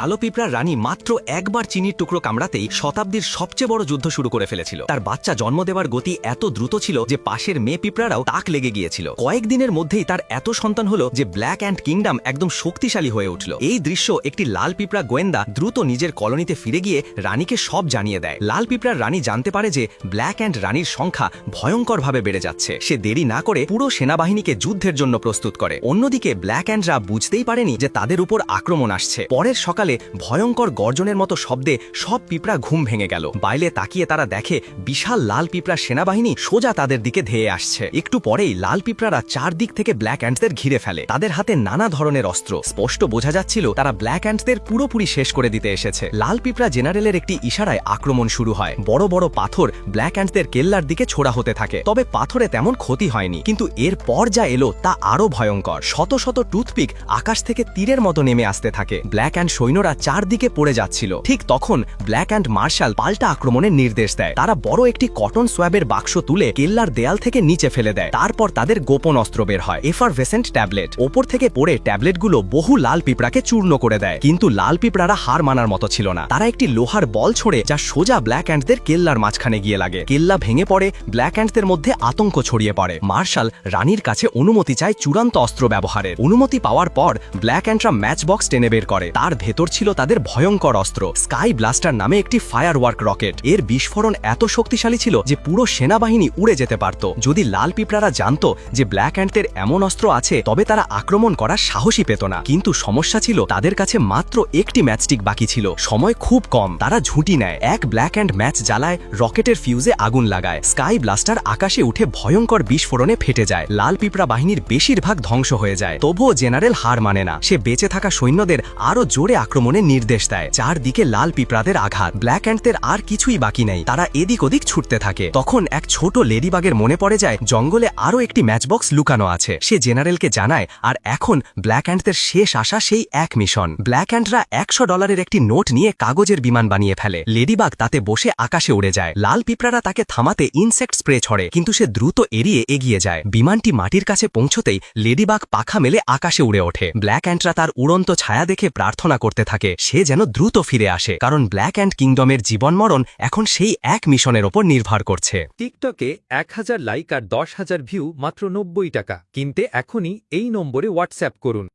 কালো পিঁপড়ার রানী মাত্র একবার চিনির টুকরো কামড়াতেই শতাব্দীর সবচেয়ে বড় যুদ্ধ শুরু করে ফেলেছিল। তার বাচ্চা জন্ম দেওয়ার গতি এত দ্রুত ছিল যে পাশের মেয়ে পিঁপড়ারাও তাক লেগে গিয়েছিল। কয়েকদিনের মধ্যেই তার এত সন্তান হলো যে ব্ল্যাক অ্যান্ড কিংডম একদম শক্তিশালী হয়ে উঠল। এই দৃশ্য একটি লাল পিঁপড়া গোয়েন্দা দ্রুত নিজের কলোনিতে ফিরে গিয়ে রানীকে সব জানিয়ে দেয়। লাল পিঁপড়ার রানী জানতে পারে যে ব্ল্যাক অ্যান্ড রানীর সংখ্যা ভয়ঙ্করভাবে বেড়ে যাচ্ছে। সে দেরি না করে পুরো সেনাবাহিনীকে যুদ্ধের জন্য প্রস্তুত করে। অন্যদিকে ব্ল্যাক অ্যান্ডরা বুঝতেই পারেনি যে তাদের উপর আক্রমণ আসছে। পরের সকালে ভয়ঙ্কর গর্জনের মতো শব্দে সব পিঁপড়া ঘুম ভেঙে গেল। বাইরে তাকিয়ে তারা দেখে বিশাল লাল পিঁপড়া সেনাবাহিনী সোজা তাদের দিকে ধেয়ে আসছে। একটু পরেই লাল পিঁপড়ারা চারদিক থেকে ব্ল্যাক অ্যান্ডসদের ঘিরে ফেলে। তাদের হাতে নানা ধরনের অস্ত্র। স্পষ্ট বোঝা যাচ্ছিল তারা ব্ল্যাক অ্যান্ডসদের পুরোপুরি শেষ করে দিতে এসেছে। লাল পিঁপড়া জেনারেলের একটি ইশারায় আক্রমণ শুরু হয়। বড় বড় পাথর ব্ল্যাক অ্যান্ডসদের কেল্লার দিকে ছোড়া হতে থাকে। তবে পাথরে তেমন ক্ষতি হয়নি, কিন্তু এর পর যা এলো তা আরো ভয়ঙ্কর। শত শত টুথপিক আকাশ থেকে তীরের মতো নেমে আসতে থাকে। ব্ল্যাক অ্যান্ড সৈন্যরা চারদিকে পড়ে যাচ্ছিল। ঠিক তখন ব্ল্যাক অ্যান্ড মার্শাল পাল্টা আক্রমণের নির্দেশ দেয়। তারা বড় একটি কটন সোয়াবের বাক্স তুলে কেল্লার দেয়াল থেকে নিচে ফেলে দেয়। তারপর তাদের গোপন অস্ত্র বের হয়, এফারভেসেন্ট ট্যাবলেট। ওপর থেকে পড়ে ট্যাবলেটগুলো বহু লাল পিঁপড়াকে চূর্ণ করে দেয়। কিন্তু লাল পিঁপড়ারা হার মানার মতো ছিল না। তারা একটি লোহার বল ছোড়ে যা সোজা ব্ল্যাক অ্যান্ডদের কেল্লার মাঝখানে গিয়ে লাগে। কেল্লা ভেঙে পড়ে। ব্ল্যাক অ্যান্ডদের মধ্যে আতঙ্ক ছড়িয়ে পড়ে। মার্শাল রানীর কাছে অনুমতি চায় চূড়ান্ত অস্ত্র ব্যবহারের। অনুমতি পাওয়ার পর ব্ল্যাক অ্যান্ডরা ম্যাচ বক্স টেনে বের করে। তার ভেতর ছিল তাদের ভয়ঙ্কর অস্ত্র, স্কাই ব্লাস্টার নামে একটি ফায়ারওয়ার্ক রকেট। এর বিস্ফোরণ এত শক্তিশালী ছিল যে পুরো সেনাবাহিনী উড়ে যেতে পারত। যদি লাল পিঁপড়ারা জানত যে ব্ল্যাক অ্যান্ডদের এমন অস্ত্র আছে তবে তারা আক্রমণ করার সাহসী পেত না। কিন্তু সমস্যা ছিল তাদের কাছে মাত্র একটি ম্যাচস্টিক বাকি ছিল। সময় খুব কম। তারা ঝুঁটি নেয়। এক ব্ল্যাক অ্যান্ড ম্যাচ জ্বালায়, রকেটের ফিউজে আগুন লাগায়। স্কাই ব্লাস্টার আকাশে উঠে ভয়ঙ্কর বিস্ফোরণে ফেটে যায়। লাল পিঁপড়া বাহিনীর বেশিরভাগ ধ্বংস হয়ে যায়। তবুও জেনারেল হার মানে না। সে বেঁচে থাকা সৈন্যদের আরো জোরে আক্রমণের নির্দেশ দেয়। চারদিকে লাল পিঁপড়াদের আঘাত। ব্ল্যাক অ্যান্ডদের আর কিছুই বাকি নেই। তারা এদিক ওদিক ছুটতে থাকে। তখন এক ছোট লেডিবাগের মনে পড়ে যায় জঙ্গলে আরো একটি ম্যাচবক্স লুকানো আছে। সে জেনারেলকে জানায়, আর এখন ব্ল্যাক অ্যান্ডদের শেষ আশা সেই এক মিশন। ব্ল্যাক অ্যান্ডরা $100 একটি নোট নিয়ে কাগজের বিমান বানিয়ে ফেলে। লেডিবাগ তাতে বসে আকাশে উড়ে যায়। লাল পিঁপড়ারা তাকে থামাতে ইনসেক্ট স্প্রে ছড়ে, কিন্তু সে দ্রুত এড়িয়ে এগিয়ে যায়। বিমানটি মাটির কাছে পৌঁছতেই লেডিবাগ পাখা মেলে আকাশে উড়ে ওঠে। ব্ল্যাক অ্যান্ডরা তার উড়ন্ত ছায়া দেখে প্রার্থনা করতে থাকে সে যেন দ্রুত ফিরে আসে, কারণ ব্ল্যাক অ্যান্ড কিংডমের জীবন মরণ এখন সেই এক মিশনের ওপর নির্ভর করছে। টিকটকে 1000 লাইক আর 10,000 ভিউ মাত্র 90 টাকা। কিনতে এখনই এই নম্বরে হোয়াটসঅ্যাপ করুন।